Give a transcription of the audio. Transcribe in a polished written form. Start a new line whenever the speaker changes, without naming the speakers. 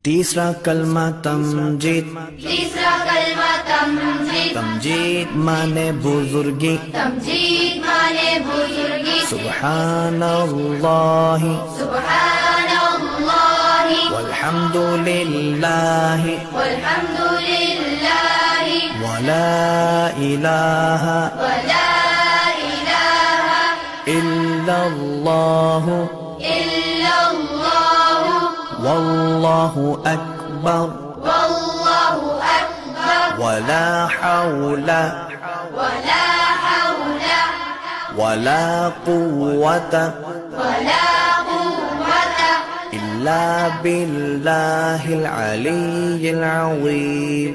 तीसरा कलमा तमजीद।
तीसरा कलमा तमजीद।
तमजीद माने बुजुर्गी।
तमजीद माने बुजुर्गी।
सुब्हानल्लाहि
सुब्हानल्लाहि
वल्हम्दुलिल्लाहि
वल्हम्दुलिल्लाहि
वला इलाहा इल्लल्लाहु वल्लाहु अकबर
वल्लाहु अकबर
वला हौला वला कुव्वता इल्ला बिल्लाहिल अलिय्यिल अज़ीम।